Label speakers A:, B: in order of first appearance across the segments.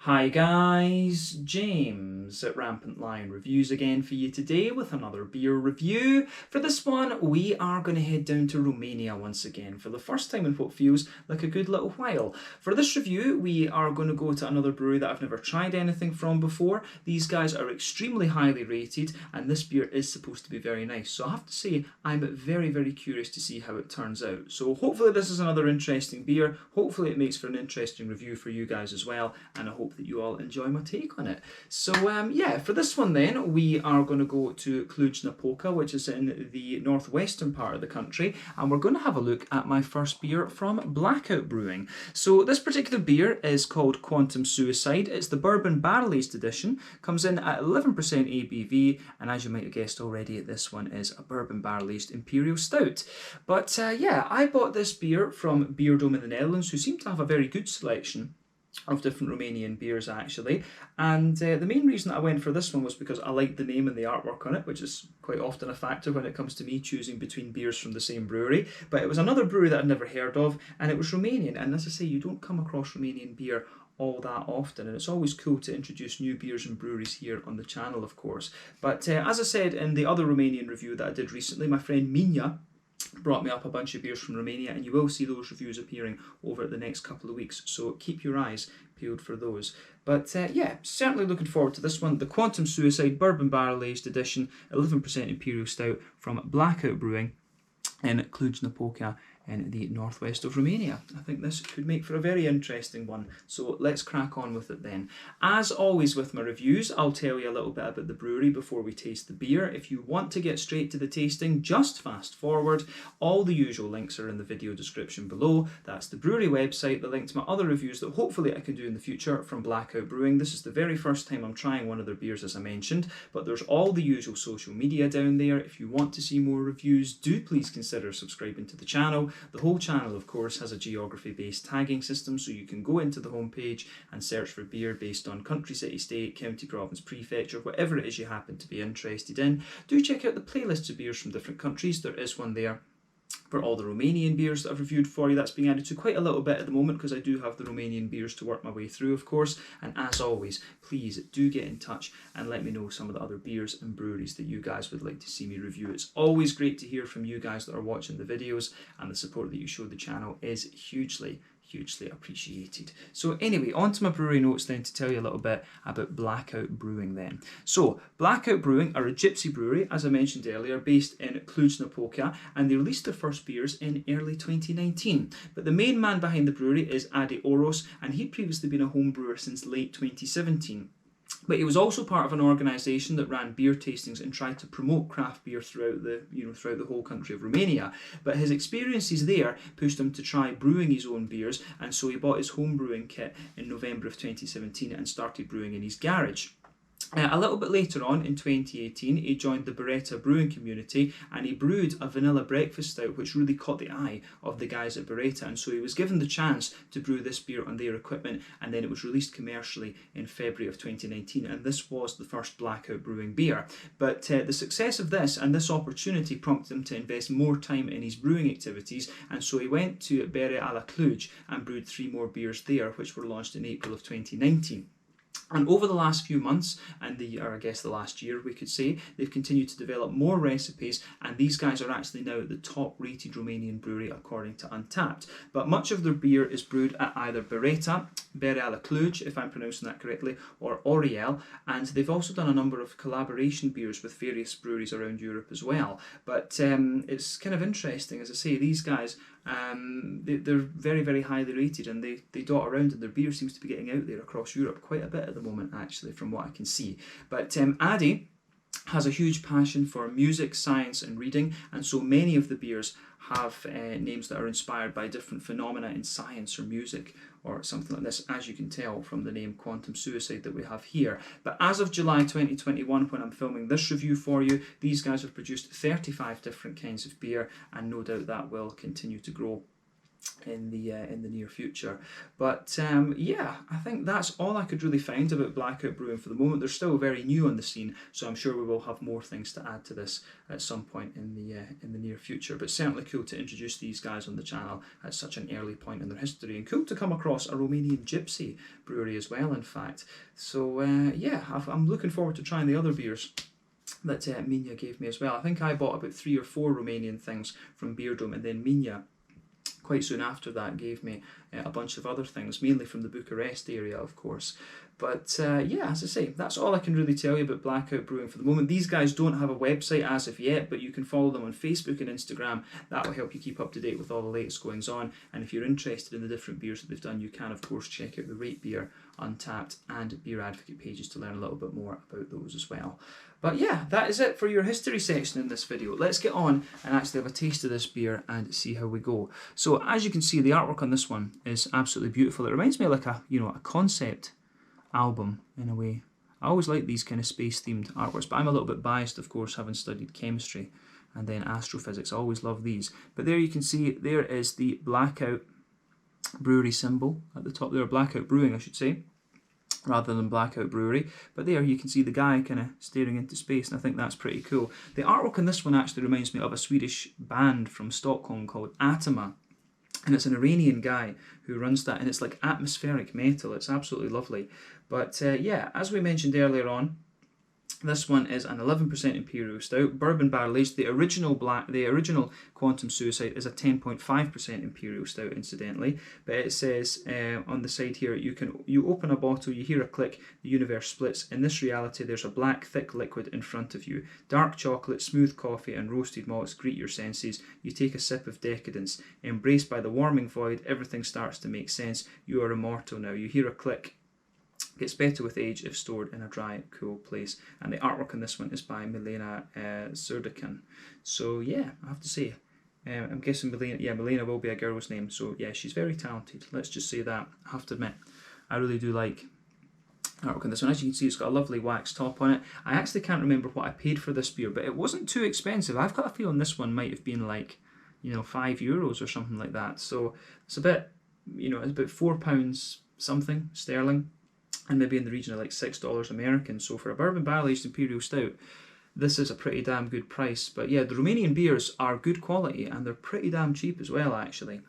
A: Hi guys, James at Rampant Lion Reviews again for you today with another beer review. For this one, we are going to head down to Romania once again for the first time in what feels like a good little while. For this review, we are going to go to another brewery that I've never tried anything from before. These guys are extremely highly rated and this beer is supposed to be very nice. So I have to say, I'm very curious to see how it turns out. So hopefully this is another interesting beer. Hopefully it makes for an interesting review for you guys as well, and I hope that you all enjoy my take on it. So yeah, for this one then, we are going to go to Cluj-Napoca, which is in the northwestern part of the country, and we're going to have a look at my first beer from Blackout Brewing. So this particular beer is called Quantum Suicide. It's the Bourbon Barrel-Aged edition, comes in at 11% ABV, and as you might have guessed already, this one is a Bourbon Barrel-Aged Imperial Stout. But yeah, I bought this beer from Bourbon in the Netherlands, who seem to have a very good selection of different Romanian beers actually, and the main reason I went for this one was because I liked the name and the artwork on it, which is quite often a factor when it comes to me choosing between beers from the same brewery. But it was another brewery that I'd never heard of, and it was Romanian, and as I say, you don't come across Romanian beer all that often, and it's always cool to introduce new beers and breweries here on the channel, of course. But as I said in the other Romanian review that I did recently, my friend Mina brought me up a bunch of beers from Romania, and you will see those reviews appearing over the next couple of weeks, so keep your eyes peeled for those. But yeah, certainly looking forward to this one. The Quantum Suicide Bourbon Barrel Aged Edition, 11% Imperial Stout from Blackout Brewing in Cluj-Napoca in the northwest of Romania. I think this could make for a very interesting one, so let's crack on with it then. As always with my reviews, I'll tell you a little bit about the brewery before we taste the beer. If you want to get straight to the tasting, just fast forward. All the usual links are in the video description below. That's the brewery website, the link to my other reviews that hopefully I can do in the future from Blackout Brewing. This is the very first time I'm trying one of their beers, as I mentioned, but there's all the usual social media down there. If you want to see more reviews, do please consider subscribing to the channel. The whole channel, of course, has a geography-based tagging system, so you can go into the homepage and search for beer based on country, city, state, county, province, prefecture, whatever it is you happen to be interested in. Do check out the playlists of beers from different countries. There is one there for all the Romanian beers that I've reviewed for you. That's being added to quite a little bit at the moment because I do have the Romanian beers to work my way through, of course. And as always, please do get in touch and let me know some of the other beers and breweries that you guys would like to see me review. It's always great to hear from you guys that are watching the videos, and the support that you show the channel is hugely appreciated. So anyway, on to my brewery notes then to tell you a little bit about Blackout Brewing then. So Blackout Brewing are a gypsy brewery, as I mentioned earlier, based in Cluj-Napoca, and they released their first beers in early 2019. But the main man behind the brewery is Adi Oros, and he'd previously been a home brewer since late 2017. But he was also part of an organisation that ran beer tastings and tried to promote craft beer throughout the whole country of Romania. But his experiences there pushed him to try brewing his own beers, and so he bought his home brewing kit in November of 2017 and started brewing in his garage. A little bit later on, in 2018, he joined the Beretta brewing community and he brewed a vanilla breakfast stout which really caught the eye of the guys at Beretta, and so he was given the chance to brew this beer on their equipment, and then it was released commercially in February of 2019, and this was the first Blackout Brewing beer. But the success of this and this opportunity prompted him to invest more time in his brewing activities, and so he went to Bere ala Cluj and brewed 3 more beers there, which were launched in April of 2019. And over the last few months, or I guess the last year we could say, they've continued to develop more recipes, and these guys are actually now the top rated Romanian brewery according to Untappd. But much of their beer is brewed at either Beretta, Bere ala Cluj, if I'm pronouncing that correctly, or Oriel, and they've also done a number of collaboration beers with various breweries around Europe as well. But it's kind of interesting, as I say, these guys, they're very highly rated, and they dot around, and their beer seems to be getting out there across Europe quite a bit at the moment actually, from what I can see. But Adi has a huge passion for music, science and reading, and so many of the beers have names that are inspired by different phenomena in science or music or something like this, as you can tell from the name Quantum Suicide that we have here. But as of July 2021, when I'm filming this review for you, these guys have produced 35 different kinds of beer, and no doubt that will continue to grow in the near future. But yeah, I think that's all I could really find about Blackout Brewing for the moment. They're still very new on the scene, so I'm sure we will have more things to add to this at some point in the near future. But certainly cool to introduce these guys on the channel at such an early point in their history, and cool to come across a Romanian gypsy brewery as well, in fact. So yeah, I'm looking forward to trying the other beers that Minya gave me as well. I think I bought about 3 or 4 Romanian things from Beer Dome, and then Minya quite soon after that gave me a bunch of other things, mainly from the Bucharest area, of course. But yeah, as I say, that's all I can really tell you about Blackout Brewing for the moment. These guys don't have a website as of yet, but you can follow them on Facebook and Instagram. That will help you keep up to date with all the latest goings on. And if you're interested in the different beers that they've done, you can, of course, check out the Rate Beer, Untappd and Beer Advocate pages to learn a little bit more about those as well. But yeah, that is it for your history section in this video. Let's get on and actually have a taste of this beer and see how we go. So as you can see, the artwork on this one is absolutely beautiful. It reminds me of like a concept album in a way. I always like these kind of space themed artworks, but I'm a little bit biased, of course, having studied chemistry and then astrophysics. I always love these. But there you can see, there is the Blackout Brewery symbol at the top there, Blackout Brewing I should say, rather than Blackout Brewery. But there you can see the guy kind of staring into space, and I think that's pretty cool. The artwork on this one actually reminds me of a Swedish band from Stockholm called Atoma, and it's an Iranian guy who runs that, and it's like atmospheric metal. It's absolutely lovely. But yeah, as we mentioned earlier on, this one is an 11% Imperial Stout, bourbon barrel aged. The original Quantum Suicide is a 10.5% Imperial Stout, incidentally. But it says on the side here, you open a bottle, you hear a click, the universe splits. In this reality, there's a black, thick liquid in front of you. Dark chocolate, smooth coffee, and roasted malts greet your senses. You take a sip of decadence. Embraced by the warming void, everything starts to make sense. You are immortal now. You hear a click. Gets better with age if stored in a dry, cool place. And the artwork on this one is by Milena Surdikan. So yeah, I have to say, I'm guessing Milena will be a girl's name. So yeah, she's very talented. Let's just say that. I have to admit, I really do like artwork on this one. As you can see, it's got a lovely wax top on it. I actually can't remember what I paid for this beer, but it wasn't too expensive. I've got a feeling this one might have been like, €5 or something like that. So it's a bit, it's about £4 something sterling, and maybe in the region of like $6 American. So for a bourbon barrel aged Imperial Stout, this is a pretty damn good price. But yeah, the Romanian beers are good quality, and they're pretty damn cheap as well, actually.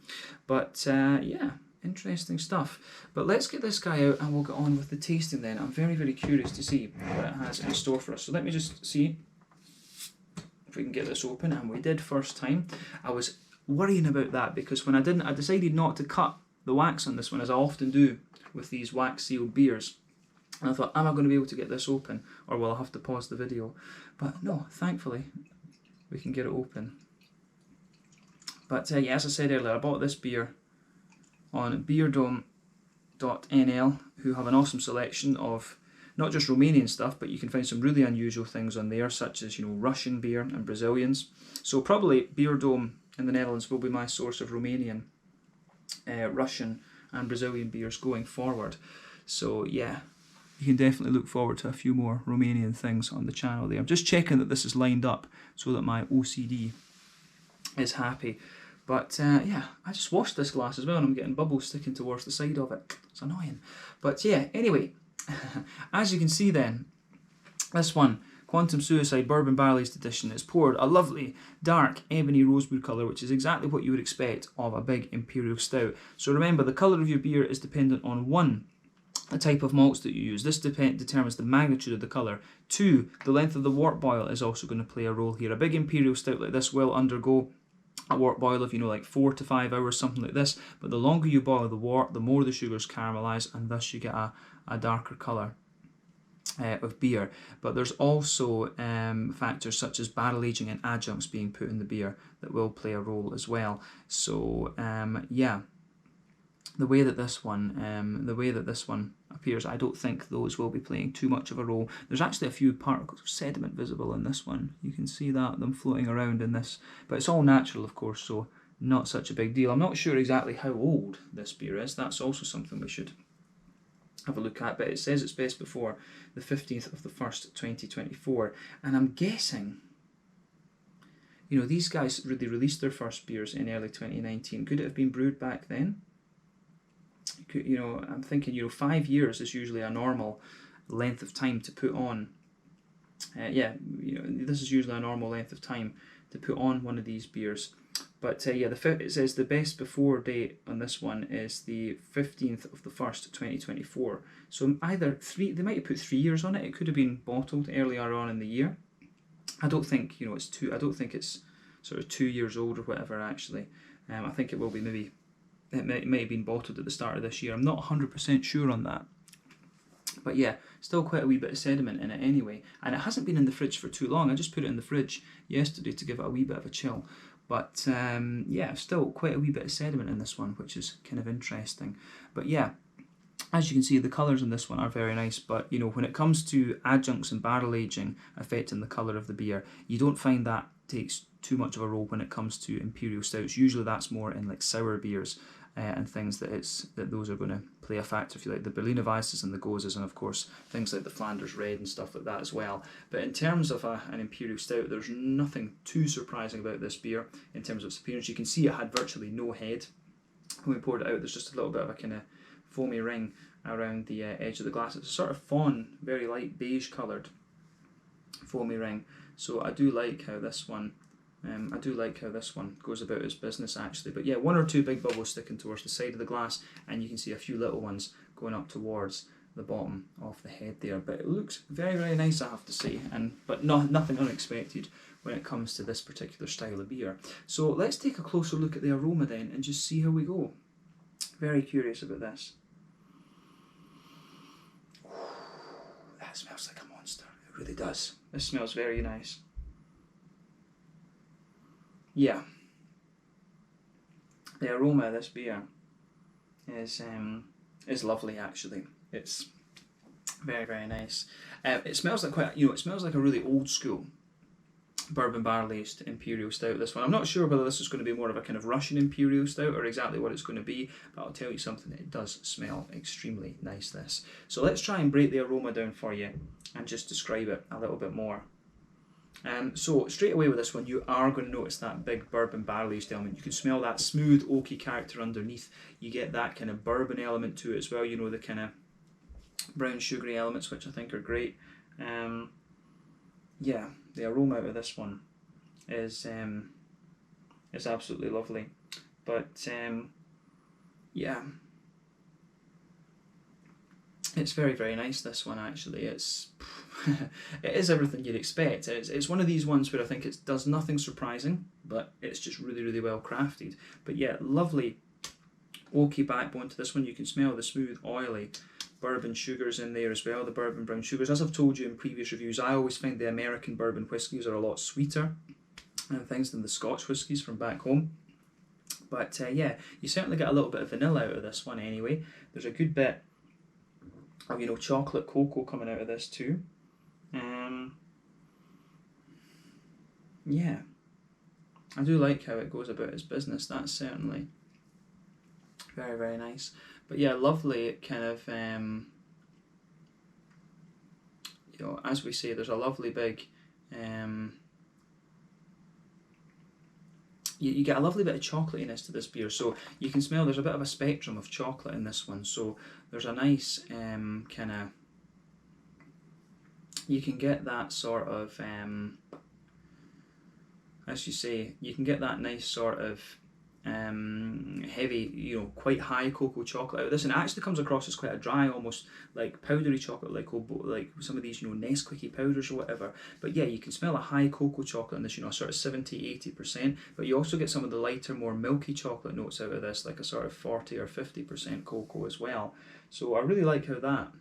A: But yeah, interesting stuff. But let's get this guy out and we'll get on with the tasting then. I'm very, very curious to see what it has in store for us. So let me just see if we can get this open. And we did first time. I was worrying about that because when I decided not to cut the wax on this one, as I often do with these wax sealed beers, and I thought, am I going to be able to get this open, or will I have to pause the video? But no, thankfully we can get it open. But yeah, as I said earlier, I bought this beer on beerdome.nl, who have an awesome selection of not just Romanian stuff, but you can find some really unusual things on there, such as Russian beer and Brazilians. So probably Beer Dome in the Netherlands will be my source of Romanian, Russian and Brazilian beers going forward. So yeah, you can definitely look forward to a few more Romanian things on the channel there. I'm just checking that this is lined up so that my OCD is happy. But yeah, I just washed this glass as well and I'm getting bubbles sticking towards the side of it. It's annoying. But yeah, anyway, as you can see then, this one, Quantum Suicide Bourbon Barrel Aged Edition, is poured a lovely dark ebony rosewood colour, which is exactly what you would expect of a big Imperial Stout. So remember, the colour of your beer is dependent on 1, the type of malts that you use. This determines the magnitude of the colour. 2, the length of the wort boil is also going to play a role here. A big Imperial Stout like this will undergo a wort boil of like 4 to 5 hours, something like this. But the longer you boil the wort, the more the sugars caramelise, and thus you get a darker colour of beer. But there's also factors such as barrel aging and adjuncts being put in the beer that will play a role as well. So yeah, the way that this one appears, I don't think those will be playing too much of a role. There's actually a few particles of sediment visible in this one. You can see them floating around in this, but it's all natural, of course, so not such a big deal. I'm not sure exactly how old this beer is. That's also something we should have a look at, but it says it's best before the 15th of the 1st, 2024, and I'm guessing, you know, these guys really released their first beers in early 2019. Could it have been brewed back then? You know, I'm thinking, you know, 5 years is usually a normal length of time to put on. Yeah, you know, this is usually a normal length of time to put on one of these beers. But yeah, it says the best before date on this one is the 15th of the 1st, 2024. So either they might have put 3 years on it. It could have been bottled earlier on in the year. I don't think, you know, I don't think it's sort of 2 years old or whatever, actually. I think it will be maybe, it may have been bottled at the start of this year. I'm not 100% sure on that. But yeah, still quite a wee bit of sediment in it anyway. And it hasn't been in the fridge for too long. I just put it in the fridge yesterday to give it a wee bit of a chill. But yeah, still quite a wee bit of sediment in this one, which is kind of interesting. But yeah, as you can see, the colours in this one are very nice. But you know, when it comes to adjuncts and barrel aging affecting the colour of the beer, you don't find that takes too much of a role when it comes to imperial stouts. Usually that's more in like sour beers and things that those are going to play a factor, if you like, the Berliner Weisses and the Goses, and of course things like the Flanders Red and stuff like that as well. But in terms of an imperial stout, there's nothing too surprising about this beer in terms of its appearance. You can see it had virtually no head when we poured it out. There's just a little bit of a kind of foamy ring around the edge of the glass. It's a sort of fawn, very light beige coloured foamy ring. So I do like how this one goes about its business, actually. But yeah, 1 or 2 big bubbles sticking towards the side of the glass, and you can see a few little ones going up towards the bottom of the head there. But it looks very, very nice, I have to say, but nothing unexpected when it comes to this particular style of beer. So let's take a closer look at the aroma then and just see how we go. Very curious about this. That smells like a monster. It really does. This smells very nice. Yeah, the aroma of this beer is lovely, actually. It's very, very nice. It smells like it smells like a really old school bourbon barrel aged imperial stout. This one, I'm not sure whether this is going to be more of a kind of Russian imperial stout or exactly what it's going to be, but I'll tell you something, it does smell extremely nice, this. So let's try and break the aroma down for you and just describe it a little bit more. So straight away with this one, you are going to notice that big bourbon barrel aged element. You can smell that smooth oaky character underneath. You get that kind of bourbon element to it as well. You know, the kind of brown sugary elements, which I think are great. Yeah, the aroma out of this one is absolutely lovely. But yeah, it's very, very nice, this one, actually. It is everything you'd expect. It's one of these ones where I think it does nothing surprising, but it's just really, really well crafted. But yeah, lovely oaky backbone to this one. You can smell the smooth, oily bourbon sugars in there as well, the bourbon brown sugars. As I've told you in previous reviews, I always find the American bourbon whiskies are a lot sweeter and things than the Scotch whiskies from back home. But yeah, you certainly get a little bit of vanilla out of this one anyway. There's a good bit of, you know, chocolate cocoa coming out of this too. Yeah, I do like how it goes about its business. That's certainly very, very nice. But yeah, lovely kind of, you know, as we say, there's a lovely big, you get a lovely bit of chocolatiness to this beer. So you can smell there's a bit of a spectrum of chocolate in this one. So there's a nice kind of, you can get that sort of, as you say, you can get that nice sort of heavy, you know, quite high cocoa chocolate out of this, and it actually comes across as quite a dry, almost like powdery chocolate, like some of these, you know, Nesquik powders or whatever. But yeah, you can smell a high cocoa chocolate in this, you know, sort of 70-80%, but you also get some of the lighter, more milky chocolate notes out of this, like a sort of 40 or 50% cocoa as well. So I really like how that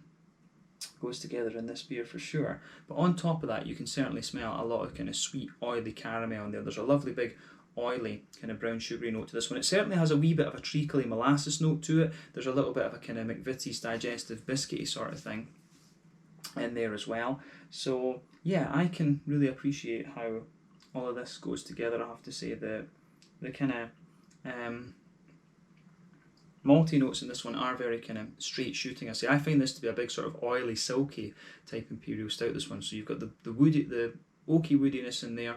A: goes together in this beer for sure. But on top of that, you can certainly smell a lot of kind of sweet, oily caramel in there. There's a lovely big oily kind of brown sugary note to this one. It certainly has a wee bit of a treacly molasses note to it. There's a little bit of a kind of McVitie's digestive biscuity sort of thing in there as well. So yeah, I can really appreciate how all of this goes together. I have to say the kind of malty notes in this one are very kind of straight shooting. I find this to be a big sort of oily, silky type imperial stout, this one. So you've got the woody, the oaky woodiness in there.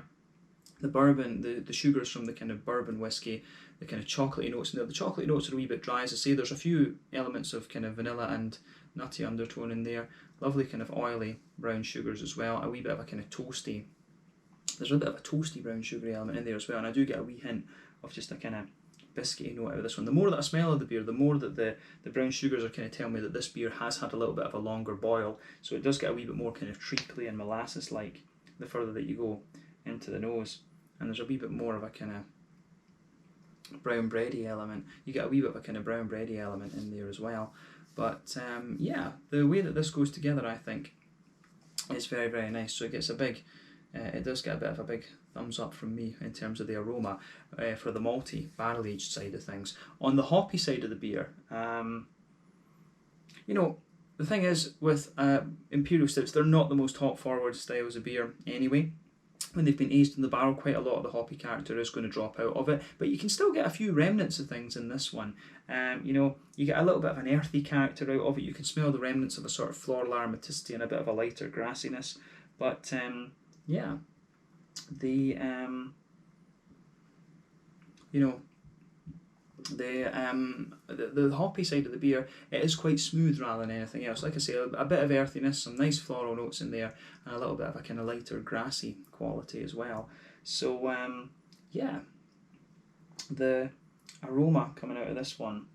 A: the bourbon, the sugars from the kind of bourbon whiskey, the kind of chocolatey notes in there. The chocolatey notes are a wee bit dry, as I say. There's a few elements of kind of vanilla and nutty undertone in there. Lovely kind of oily brown sugars as well. A wee bit of a kind of toasty. There's a bit of a toasty brown sugary element in there as well, and I do get a wee hint of just a kind of biscuity note out of this one. The more that I smell of the beer, the more that the brown sugars are kind of telling me that this beer has had a little bit of a longer boil, so it does get a wee bit more kind of treacly and molasses-like the further that you go into the nose. And there's a wee bit more of a kind of brown bready element. You get a wee bit of a kind of brown bready element in there as well. But yeah, the way that this goes together, I think, is very, very nice. So it gets a big, it does get a bit of a big thumbs up from me in terms of the aroma for the malty, barrel-aged side of things. On the hoppy side of the beer, you know, the thing is with Imperial Stouts, they're not the most hop-forward styles of beer anyway. When they've been aged in the barrel, quite a lot of the hoppy character is going to drop out of it, but you can still get a few remnants of things in this one. You know, you get a little bit of an earthy character out of it. You can smell the remnants of a sort of floral aromaticity and a bit of a lighter grassiness. But yeah, the you know, the hoppy side of the beer, it is quite smooth rather than anything else. Like I say, a bit of earthiness, some nice floral notes in there, and a little bit of a kind of lighter grassy quality as well. So yeah, the aroma coming out of this one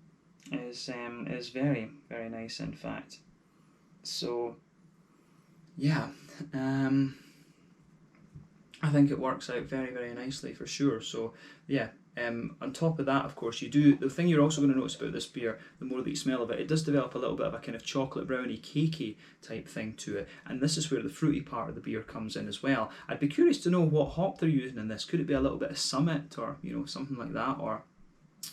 A: is very, very nice, in fact. So yeah, I think it works out very, very nicely for sure. So yeah. On top of that, of course, the thing you're also going to notice about this beer, the more that you smell of it, it does develop a little bit of a kind of chocolate brownie, cakey type thing to it, and this is where the fruity part of the beer comes in as well. I'd be curious to know what hop they're using in this. Could it be a little bit of Summit, or you know, something like that, or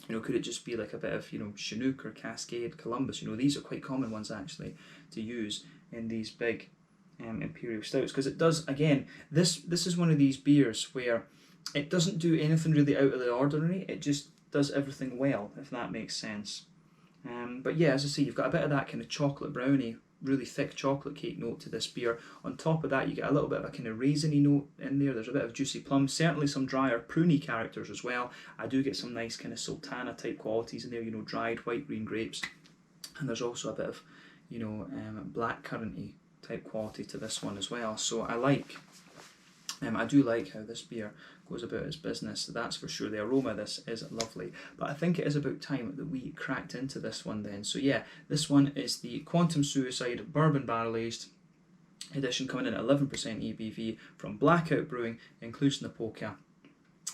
A: you know, could it just be like a bit of, you know, Chinook or Cascade, Columbus? You know, these are quite common ones actually to use in these big Imperial Stouts, because it does, again, this is one of these beers where it doesn't do anything really out of the ordinary, it just does everything well, if that makes sense. But yeah, as I say, you've got a bit of that kind of chocolate brownie, really thick chocolate cake note to this beer. On top of that, you get a little bit of a kind of raisiny note in there. There's a bit of juicy plum, certainly some drier pruny characters as well. I do get some nice kind of sultana type qualities in there, you know, dried white green grapes. And there's also a bit of, you know, black curranty type quality to this one as well. So I do like how this beer goes about its business, that's for sure. The aroma of this is lovely, but I think it is about time that we cracked into this one then. So yeah, this one is the Quantum Suicide Bourbon Barrel Aged edition, coming in at 11% ABV from Blackout Brewing in Cluj-Napoca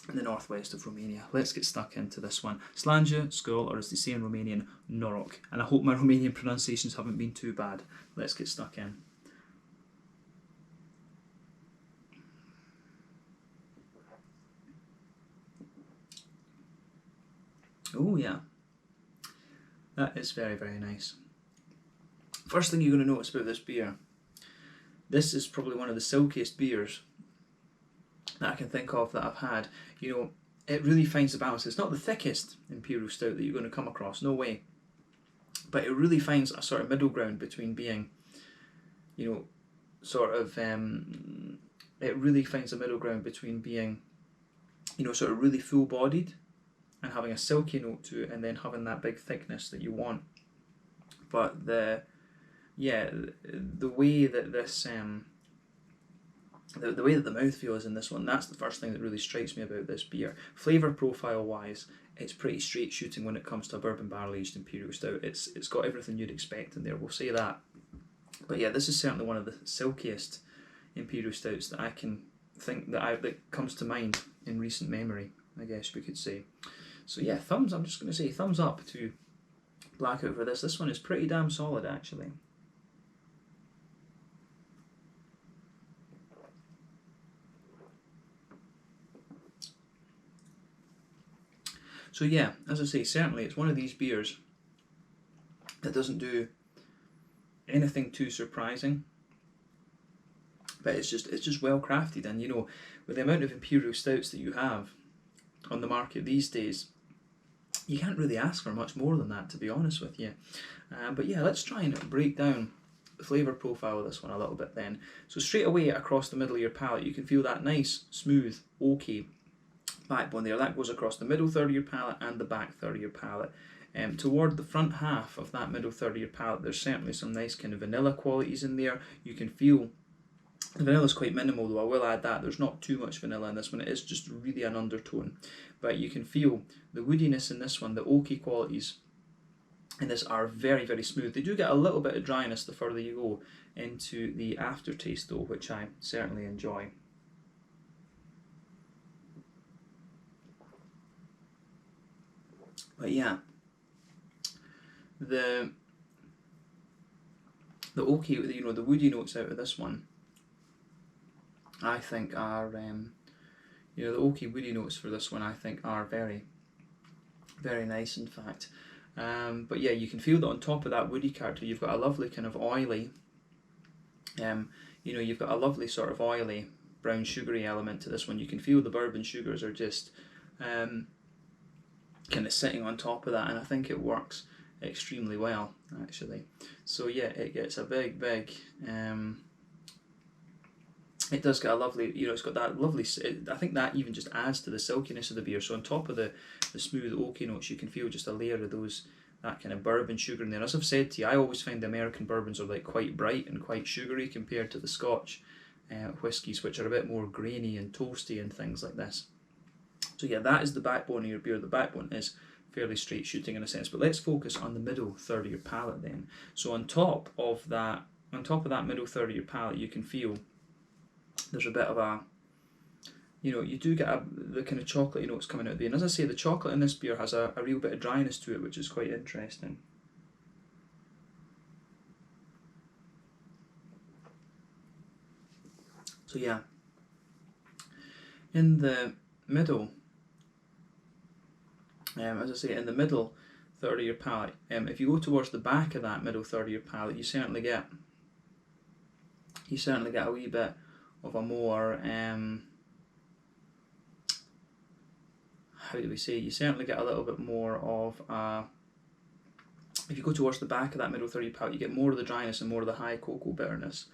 A: in the northwest of Romania. Let's get stuck into this one. Slanja, Skol, or as they say in Romanian, Noroc. And I hope my Romanian pronunciations haven't been too bad. Let's get stuck in. Oh yeah, that is very, very nice. First thing you're going to notice about this beer, this is probably one of the silkiest beers that I can think of that I've had. You know, it really finds the balance. It's not the thickest Imperial Stout that you're going to come across, no way. But it really finds a sort of middle ground between being, you know, sort of, it really finds a middle ground between being, you know, sort of really full-bodied and having a silky note to it, and then having that big thickness that you want. But the way that this the way that the mouthfeel is in this one, that's the first thing that really strikes me about this beer. Flavour profile wise, it's pretty straight shooting when it comes to a bourbon barrel aged Imperial Stout. It's got everything you'd expect in there, we'll say that. But yeah, this is certainly one of the silkiest Imperial Stouts that I can think that comes to mind in recent memory, I guess we could say. So yeah, I'm just going to say thumbs up to Blackout for this. This one is pretty damn solid actually. So yeah, as I say, certainly it's one of these beers that doesn't do anything too surprising, but it's just well crafted. And you know, with the amount of Imperial Stouts that you have on the market these days, you can't really ask for much more than that, to be honest with you. But yeah, let's try and break down the flavour profile of this one a little bit then. So straight away across the middle of your palate, you can feel that nice, smooth, oaky backbone there. That goes across the middle third of your palate and the back third of your palate. Toward the front half of that middle third of your palate, there's certainly some nice kind of vanilla qualities in there. You can feel the vanilla is quite minimal, though I will add that there's not too much vanilla in this one. It is just really an undertone, but you can feel the woodiness in this one, the oaky qualities in this are very, very smooth. They do get a little bit of dryness the further you go into the aftertaste though, which I certainly enjoy. But yeah, the oaky, you know, the woody notes out of this one, I think are, you know, the oaky woody notes for this one I think are very, very nice in fact. But yeah, you can feel that on top of that woody character, you've got a lovely kind of oily, you know, you've got a lovely sort of oily brown sugary element to this one. You can feel the bourbon sugars are just kind of sitting on top of that, and I think it works extremely well actually. So yeah, it gets a big it does get a lovely, you know, it's got that lovely, I think that even just adds to the silkiness of the beer. So on top of the smooth oaky notes, you can feel just a layer of that kind of bourbon sugar in there. As I've said to you, I always find the American bourbons are like quite bright and quite sugary compared to the Scotch whiskies, which are a bit more grainy and toasty and things like this. So yeah, that is the backbone of your beer. The backbone is fairly straight shooting in a sense, but let's focus on the middle third of your palate then. So on top of that middle third of your palate, you can feel there's a bit of a, you know, you do get the kind of chocolatey notes coming out of the end. As I say, the chocolate in this beer has a real bit of dryness to it, which is quite interesting. So yeah, in the middle, as I say, in the middle third of your palate, if you go towards the back of that middle third of your palate, you certainly get a wee bit of a more, how do we say, you certainly get a little bit more of a, if you go towards the back of that middle third of your palate, you get more of the dryness and more of the high cocoa bitterness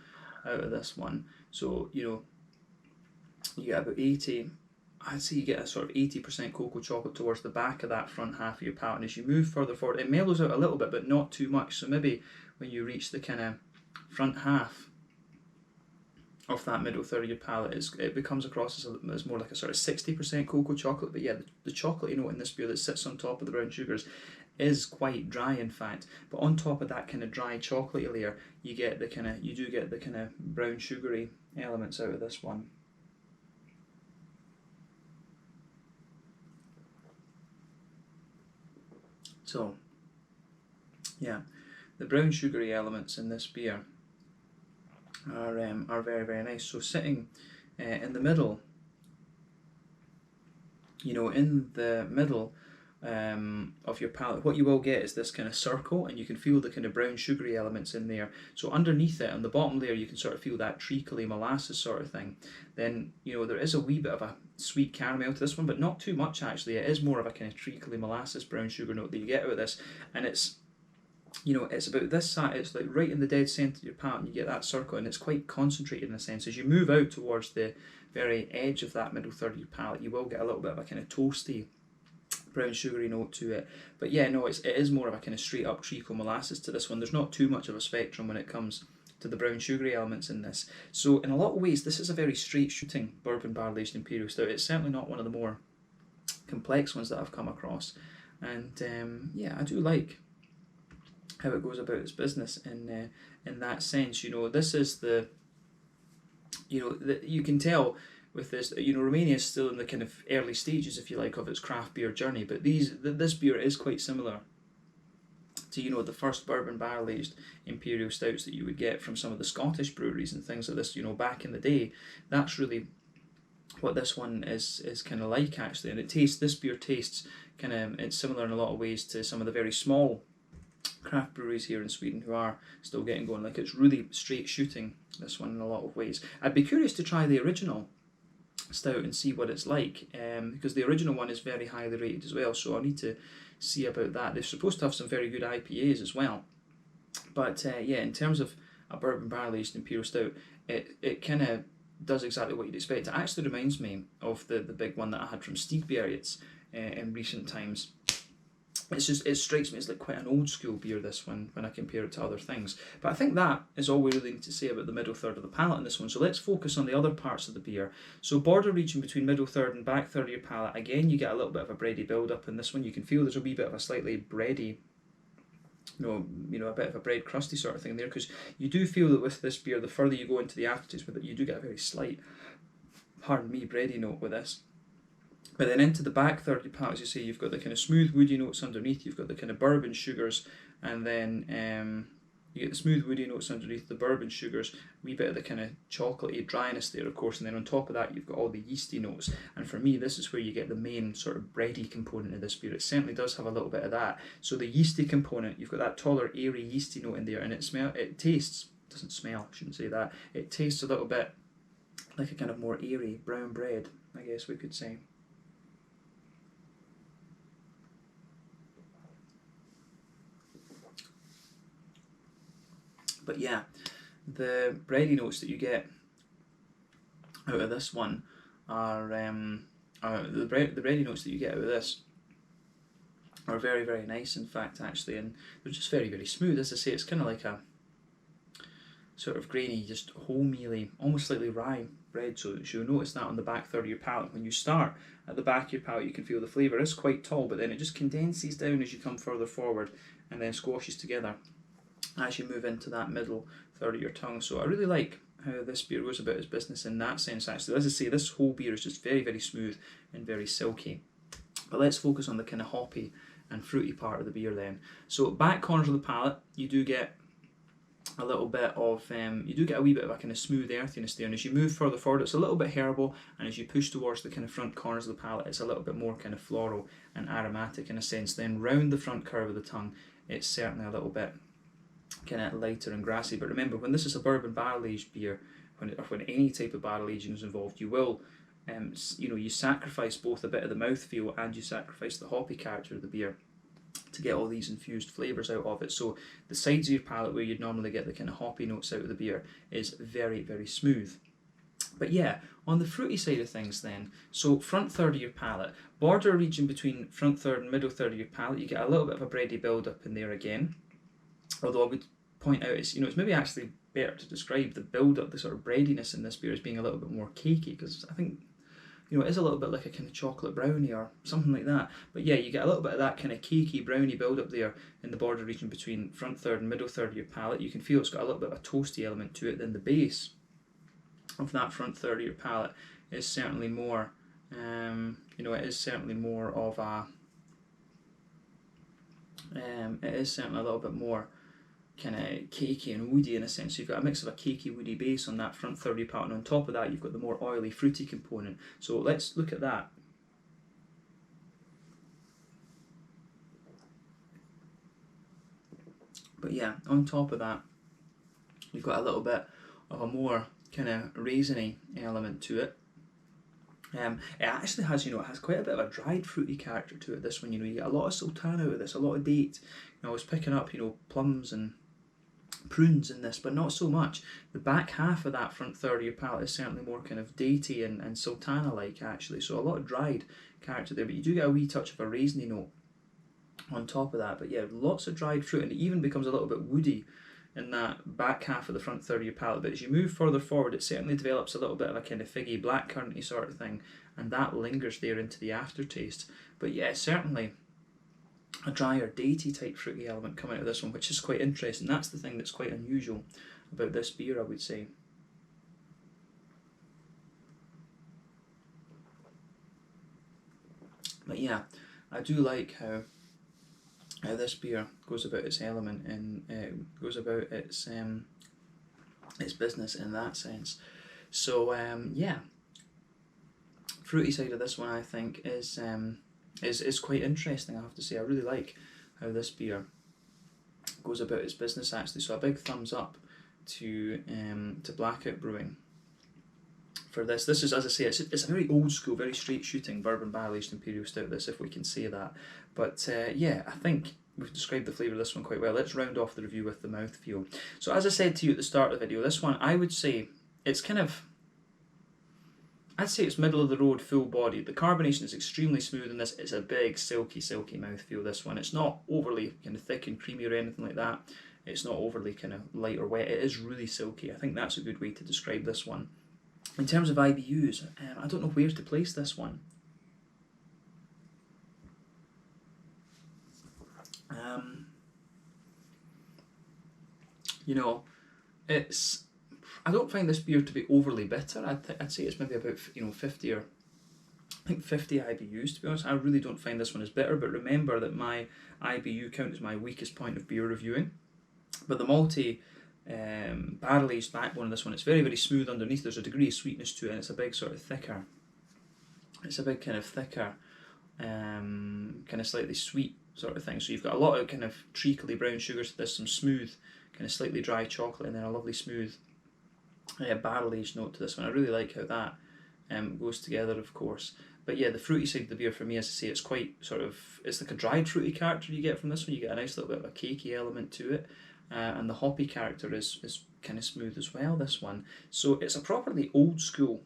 A: out of this one. So, you know, you get about 80, I'd say you get a sort of 80% cocoa chocolate towards the back of that front half of your palate, and as you move further forward, it mellows out a little bit, but not too much. So maybe when you reach the kind of front half of that middle third of your palate, it becomes across as more like a sort of 60% cocoa chocolate. But yeah, the chocolatey note in this beer that sits on top of the brown sugars is quite dry in fact. But on top of that kind of dry chocolatey layer, you do get the kind of brown sugary elements out of this one. So yeah, the brown sugary elements in this beer are very, very nice. So sitting in the middle, you know, in the middle of your palate, what you will get is this kind of circle, and you can feel the kind of brown sugary elements in there. So underneath it, on the bottom layer, you can sort of feel that treacly molasses sort of thing. Then, you know, there is a wee bit of a sweet caramel to this one, but not too much actually. It is more of a kind of treacly molasses brown sugar note that you get out of this, and it's, you know, it's about this side, it's like right in the dead centre of your palate, and you get that circle, and it's quite concentrated in a sense. As you move out towards the very edge of that middle third of your palate, you will get a little bit of a kind of toasty brown sugary note to it. But yeah, no, it is more of a kind of straight up treacle molasses to this one. There's not too much of a spectrum when it comes to the brown sugary elements in this. So in a lot of ways, this is a very straight shooting bourbon barrel aged Imperial Stout. It's certainly not one of the more complex ones that I've come across. And yeah, I do like how it goes about its business in that sense. You know, this is the, you know, you can tell with this, you know, Romania is still in the kind of early stages, if you like, of its craft beer journey, but this beer is quite similar to, you know, the first bourbon barrel aged Imperial Stouts that you would get from some of the Scottish breweries and things like this, you know, back in the day. That's really what this one is kind of like actually, and this beer tastes kind of, it's similar in a lot of ways to some of the very small craft breweries here in Sweden who are still getting going. Like, it's really straight shooting, this one, in a lot of ways. I'd be curious to try the original stout and see what it's like, because the original one is very highly rated as well, so I need to see about that. They're supposed to have some very good IPAs as well, but yeah, in terms of a bourbon barrel aged Imperial Stout, it kind of does exactly what you'd expect. It actually reminds me of the big one that I had from Stiegbergets in recent times. It's just, it strikes me as like quite an old school beer, this one, when I compare it to other things. But I think that is all we really need to say about the middle third of the palate in this one. So let's focus on the other parts of the beer. So border region between middle third and back third of your palate, again you get a little bit of a bready build up in this one. You can feel there's a wee bit of a slightly bready, you know, a bit of a bread crusty sort of thing there, because you do feel that with this beer, the further you go into the aftertaste with it, you do get a very slight, pardon me, bready note with this. But then into the back third of your palate, as you say, you've got the kind of smooth woody notes underneath, you've got the kind of bourbon sugars, and then you get the smooth woody notes underneath, the bourbon sugars, a wee bit of the kind of chocolatey dryness there, of course, and then on top of that you've got all the yeasty notes. And for me, this is where you get the main sort of bready component of this beer. It certainly does have a little bit of that. So the yeasty component, you've got that taller, airy, yeasty note in there, and it tastes, doesn't smell, I shouldn't say that, it tastes a little bit like a kind of more airy brown bread, I guess we could say. But yeah, the bready notes that you get out of this one are the bready notes that you get out of this are very, very nice, in fact, actually, and they're just very, very smooth. As I say, it's kind of like a sort of grainy, just wholemealy, almost slightly rye bread. So you'll notice that on the back third of your palate. When you start at the back of your palate, you can feel the flavour is quite tall, but then it just condenses down as you come further forward and then squashes together as you move into that middle third of your tongue. So I really like how this beer goes about its business in that sense, actually. As I say, this whole beer is just very, very smooth and very silky. But let's focus on the kind of hoppy and fruity part of the beer then. So back corners of the palate, you do get a little bit of, you do get a wee bit of a kind of smooth earthiness there, and as you move further forward it's a little bit herbal, and as you push towards the kind of front corners of the palate it's a little bit more kind of floral and aromatic in a sense. Then round the front curve of the tongue it's certainly a little bit kind of lighter and grassy. But remember, when this is a bourbon barrel aged beer, when any type of barrel aging is involved, you will you sacrifice both a bit of the mouthfeel and you sacrifice the hoppy character of the beer to get all these infused flavours out of it. So the sides of your palate where you'd normally get the kind of hoppy notes out of the beer is very, very smooth. But yeah, on the fruity side of things then, so front third of your palate, border region between front third and middle third of your palate, you get a little bit of a bready build up in there again. Although I would point out, it's maybe actually better to describe the build up, the sort of breadiness in this beer as being a little bit more cakey, because I think it is a little bit like a kind of chocolate brownie or something like that. But yeah, you get a little bit of that kind of cakey brownie build up there in the border region between front third and middle third of your palate. You can feel it's got a little bit of a toasty element to it. Then the base of that front third of your palate is certainly more, it is certainly more of a, it is certainly a little bit more kind of cakey and woody in a sense. So you've got a mix of a cakey woody base on that front third of your palate, and on top of that you've got the more oily fruity component. So let's look at that. But yeah, on top of that you've got a little bit of a more kind of raisiny element to it. It actually has, it has quite a bit of a dried fruity character to it, this one. You get a lot of sultana out of this, a lot of date. I was picking up, plums and prunes in this, but not so much. The back half of that front third of your palate is certainly more kind of datey and sultana-like, actually. So a lot of dried character there, but you do get a wee touch of a raisiny note on top of that. But yeah, lots of dried fruit, and it even becomes a little bit woody in that back half of the front third of your palate. But as you move further forward, it certainly develops a little bit of a kind of figgy, blackcurranty sort of thing, and that lingers there into the aftertaste. But yeah, certainly a drier, datey type fruity element coming out of this one, which is quite interesting. That's the thing that's quite unusual about this beer, I would say. But yeah, I do like how this beer goes about its element and goes about its business in that sense. So yeah, fruity side of this one I think is quite interesting, I have to say. I really like how this beer goes about its business, actually. So a big thumbs up to Blackout Brewing for this. This is, as I say, it's a very old school, very straight shooting bourbon barrel aged Imperial Stout, this, if we can say that. But yeah, I think we've described the flavour of this one quite well. Let's round off the review with the mouthfeel. So as I said to you at the start of the video, this one, I would say it's kind of, I'd say it's middle of the road, full bodied. The carbonation is extremely smooth in this. It's a big, silky mouthfeel, this one. It's not overly kind of thick and creamy or anything like that. It's not overly kind of light or wet. It is really silky. I think that's a good way to describe this one. In terms of IBUs, I don't know where to place this one. You know, it's, I don't find this beer to be overly bitter. I'd say it's maybe about 50 or I think 50 IBUs, to be honest. I really don't find this one as bitter, but remember that my IBU count is my weakest point of beer reviewing. But the malty barrel aged backbone of this one, it's very, very smooth underneath. There's a degree of sweetness to it, and it's a big sort of thicker. It's a big kind of thicker, kind of slightly sweet sort of thing. So you've got a lot of kind of treacly brown sugars. There's some smooth, kind of slightly dry chocolate, and then a lovely smooth barrel aged note to this one. I really like how that goes together, of course. But yeah, the fruity side of the beer for me, as I say, it's quite sort of, it's like a dried fruity character you get from this one. You get a nice little bit of a cakey element to it. And the hoppy character is kind of smooth as well, this one. So it's a properly old school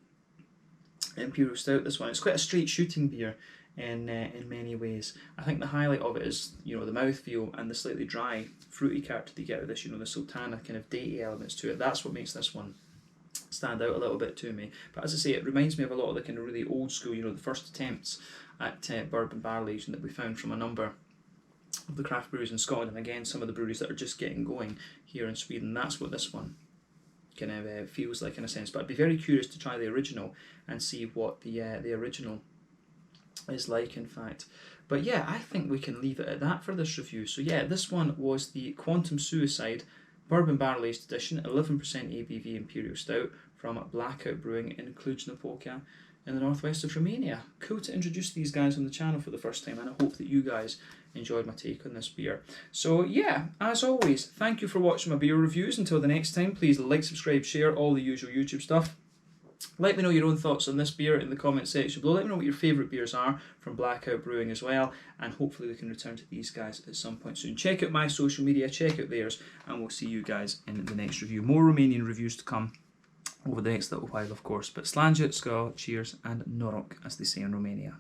A: Imperial Stout, this one. It's quite a straight shooting beer in many ways. I think the highlight of it is, you know, the mouthfeel and the slightly dry fruity character that you get with this, you know, the sultana kind of datey elements to it. That's what makes this one stand out a little bit to me. But as I say, it reminds me of a lot of the kind of really old school, you know, the first attempts at bourbon barrel aging that we found from a number of the craft breweries in Scotland, and again some of the breweries that are just getting going here in Sweden. That's what this one kind of feels like in a sense. But I'd be very curious to try the original and see what the original is like, in fact. But yeah, I think we can leave it at that for this review. So yeah, this one was the Quantum Suicide Bourbon Barrel Aged Edition, 11% ABV Imperial Stout from Blackout Brewing in Cluj-Napoca in the northwest of Romania. Cool to introduce these guys on the channel for the first time, and I hope that you guys enjoyed my take on this beer. So yeah, as always, thank you for watching my beer reviews. Until the next time, please like, subscribe, share, all the usual YouTube stuff. Let me know your own thoughts on this beer in the comment section below. Let me know what your favourite beers are from Blackout Brewing as well, and hopefully we can return to these guys at some point soon. Check out my social media, check out theirs, and we'll see you guys in the next review. More Romanian reviews to come over the next little while, of course. But slange, skål, cheers, and norok, as they say in Romania.